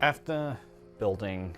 After building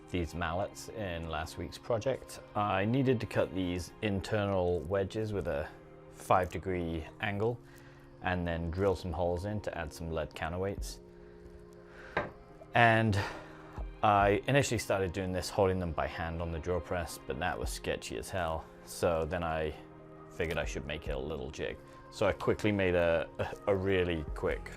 these mallets in last week's project, I needed to cut these internal wedges with a 5-degree angle and then drill some holes in to add some lead counterweights. And I initially started doing this holding them by hand on the drill press, but that was sketchy as hell. So then I figured I should make it a little jig. So I quickly made a really quick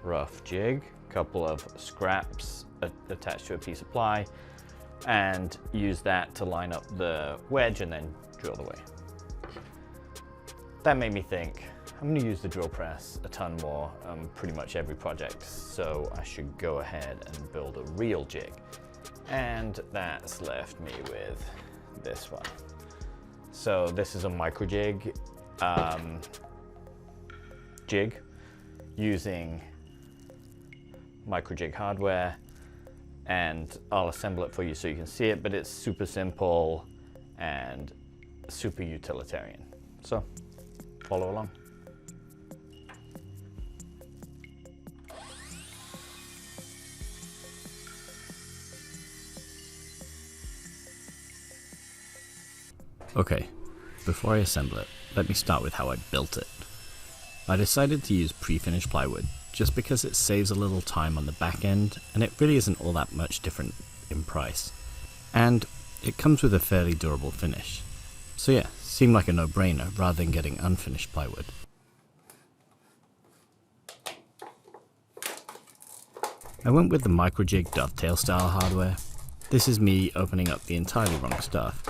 rough jig, a couple of scraps attached to a piece of ply, and use that to line up the wedge and then drill the way. That made me think, I'm going to use the drill press a ton more on pretty much every project, so I should go ahead and build a real jig. And that's left me with this one. So this is a Micro Jig jig using Micro Jig Hardware, and I'll assemble it for you so you can see it, but it's super simple and super utilitarian. So follow along. Okay, before I assemble it, let me start with how I built it. I decided to use pre-finished plywood just because it saves a little time on the back end and it really isn't all that much different in price. And it comes with a fairly durable finish. So yeah, seemed like a no-brainer rather than getting unfinished plywood. I went with the Micro Jig dovetail style hardware. This is me opening up the entirely wrong stuff.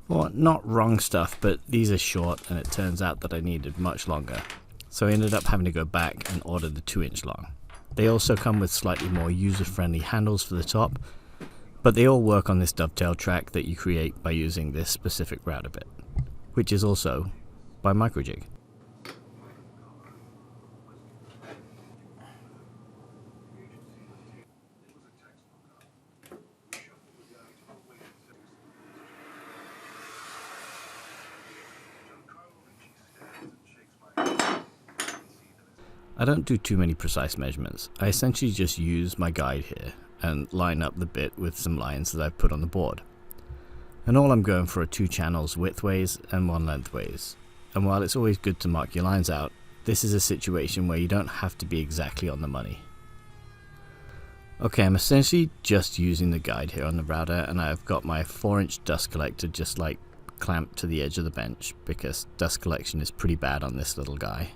Well, not wrong stuff, but these are short and it turns out that I needed much longer. So I ended up having to go back and order the 2-inch long. They also come with slightly more user-friendly handles for the top, but they all work on this dovetail track that you create by using this specific router bit, which is also by Micro Jig. I don't do too many precise measurements. I essentially just use my guide here and line up the bit with some lines that I've put on the board. And all I'm going for are 2 channels widthways and 1 lengthways. And while it's always good to mark your lines out, this is a situation where you don't have to be exactly on the money. Okay, I'm essentially just using the guide here on the router, and I've got my 4-inch dust collector just like clamped to the edge of the bench because dust collection is pretty bad on this little guy.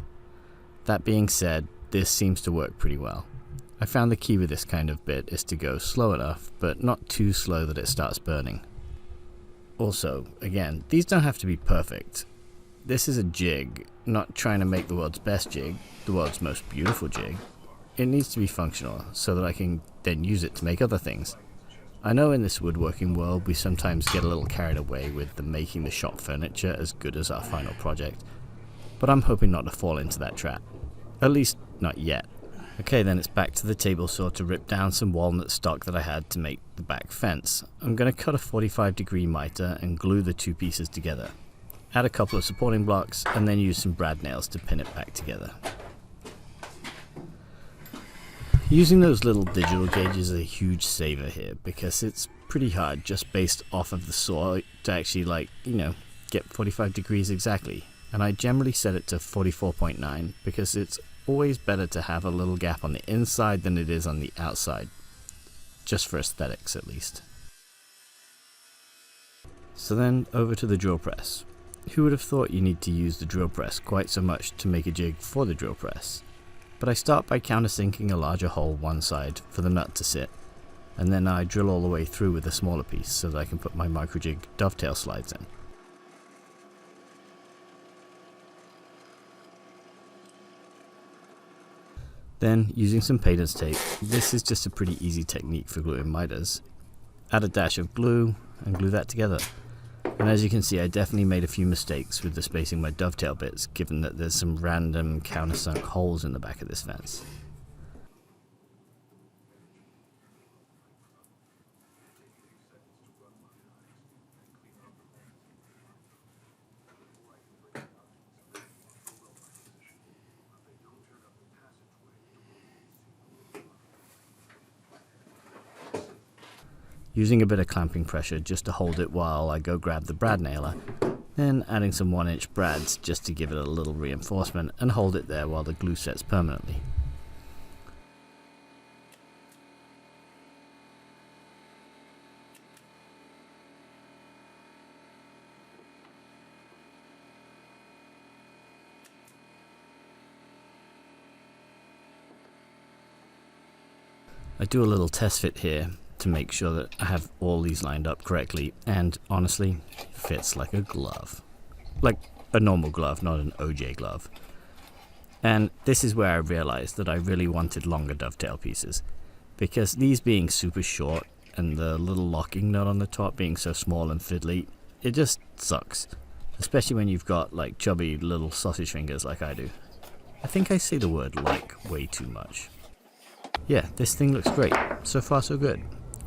That being said, this seems to work pretty well. I found the key with this kind of bit is to go slow enough, but not too slow that it starts burning. Also, again, these don't have to be perfect. This is a jig, not trying to make the world's best jig, the world's most beautiful jig. It needs to be functional so that I can then use it to make other things. I know in this woodworking world we sometimes get a little carried away with the making the shop furniture as good as our final project, but I'm hoping not to fall into that trap. At least, not yet. Okay, then it's back to the table saw to rip down some walnut stock that I had to make the back fence. I'm going to cut a 45-degree miter and glue the 2 pieces together. Add a couple of supporting blocks and then use some brad nails to pin it back together. Using those little digital gauges is a huge saver here because it's pretty hard just based off of the saw to actually get 45 degrees exactly. And I generally set it to 44.9 because it's always better to have a little gap on the inside than it is on the outside, just for aesthetics at least. So then over to the drill press. Who would have thought you need to use the drill press quite so much to make a jig for the drill press? But I start by countersinking a larger hole one side for the nut to sit, and then I drill all the way through with a smaller piece so that I can put my Micro Jig dovetail slides in. Then, using some painter's tape, this is just a pretty easy technique for gluing miters. Add a dash of glue and glue that together. And as you can see, I definitely made a few mistakes with the spacing my dovetail bits, given that there's some random countersunk holes in the back of this fence. using a bit of clamping pressure just to hold it while I go grab the brad nailer, then adding some 1-inch brads just to give it a little reinforcement and hold it there while the glue sets permanently. I do a little test fit here to make sure that I have all these lined up correctly, and honestly, fits like a glove. Like a normal glove, not an OJ glove. And this is where I realized that I really wanted longer dovetail pieces, because these being super short and the little locking nut on the top being so small and fiddly, it just sucks. Especially when you've got like chubby little sausage fingers like I do. I think I say the word like way too much. Yeah, this thing looks great. So far so good.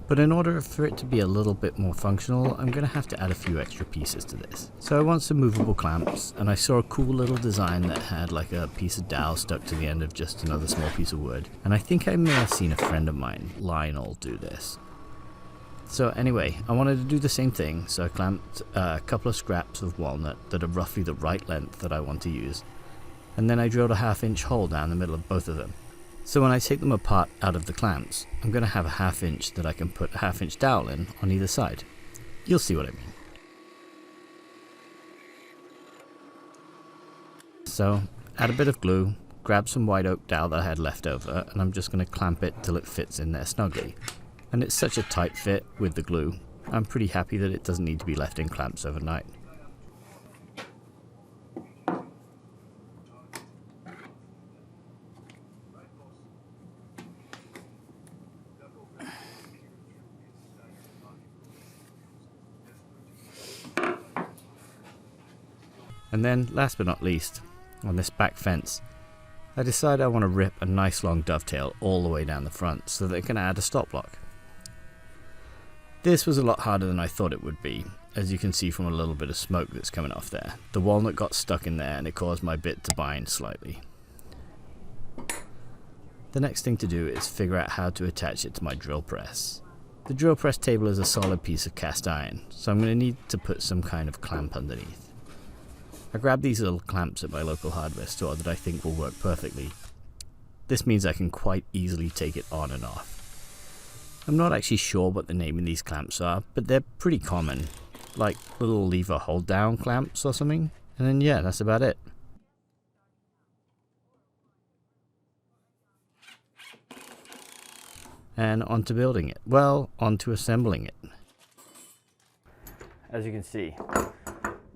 But in order for it to be a little bit more functional, I'm going to have to add a few extra pieces to this. So I want some movable clamps, and I saw a cool little design that had like a piece of dowel stuck to the end of just another small piece of wood. And I think I may have seen a friend of mine, Lionel, do this. So anyway, I wanted to do the same thing, so I clamped a couple of scraps of walnut that are roughly the right length that I want to use. And then I drilled a 1/2-inch hole down the middle of both of them. So when I take them apart out of the clamps, I'm going to have a 1/2 inch that I can put a 1/2-inch dowel in on either side. You'll see what I mean. So add a bit of glue, grab some white oak dowel that I had left over, and I'm just going to clamp it till it fits in there snugly. And it's such a tight fit with the glue, I'm pretty happy that it doesn't need to be left in clamps overnight. And then, last but not least, on this back fence, I decided I want to rip a nice long dovetail all the way down the front so that I can add a stop block. This was a lot harder than I thought it would be, as you can see from a little bit of smoke that's coming off there. The walnut got stuck in there and it caused my bit to bind slightly. The next thing to do is figure out how to attach it to my drill press. The drill press table is a solid piece of cast iron, so I'm going to need to put some kind of clamp underneath. I grabbed these little clamps at my local hardware store that I think will work perfectly. This means I can quite easily take it on and off. I'm not actually sure what the name of these clamps are, but they're pretty common, like little lever hold down clamps or something, and then yeah, that's about it. And onto building it. Well, onto assembling it. As you can see,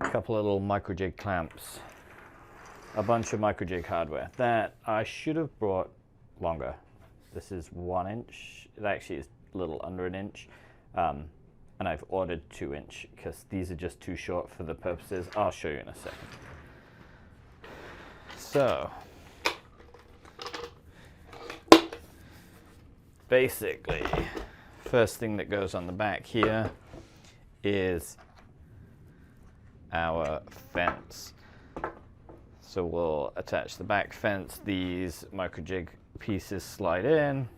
a couple of little Micro Jig clamps, a bunch of Micro Jig hardware that I should have brought longer. This is 1 inch. It actually is a little under an inch, and I've ordered 2-inch because these are just too short for the purposes. I'll show you in a second. So basically, first thing that goes on the back here is our fence. So we'll attach the back fence. These Micro Jig pieces slide in.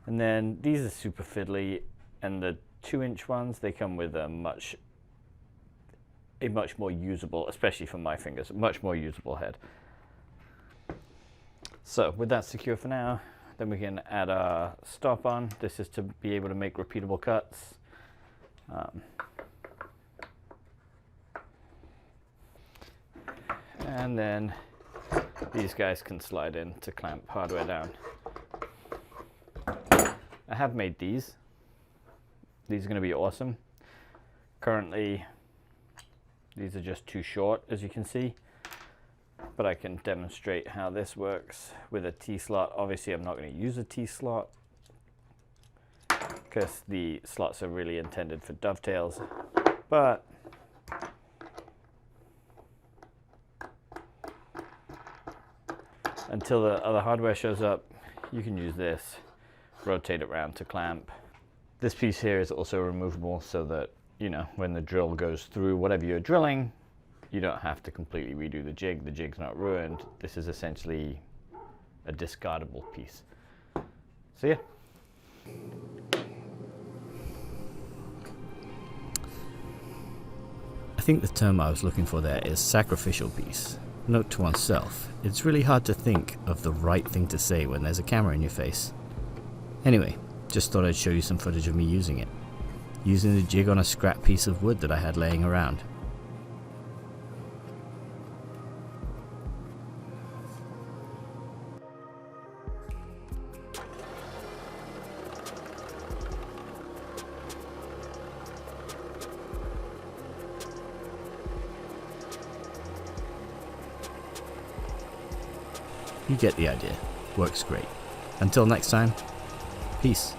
And then these are super fiddly, and the 2-inch ones, they come with a much more usable, especially for my fingers, much more usable head. So with that secure for now, then we can add our stop on. This is to be able to make repeatable cuts. And then these guys can slide in to clamp hardware down. I have made these. These are going to be awesome. Currently, these are just too short, as you can see. But I can demonstrate how this works with a T-slot. Obviously, I'm not going to use a T-slot because the slots are really intended for dovetails. But until the other hardware shows up, you can use this, rotate it around to clamp. This piece here is also removable so that, you know, when the drill goes through whatever you're drilling, you don't have to completely redo the jig. The jig's not ruined. This is essentially a discardable piece. See ya. I think the term I was looking for there is sacrificial piece. Note to oneself, it's really hard to think of the right thing to say when there's a camera in your face. Anyway, just thought I'd show you some footage of me using it. Using the jig on a scrap piece of wood that I had laying around. You get the idea. Works great. Until next time, peace.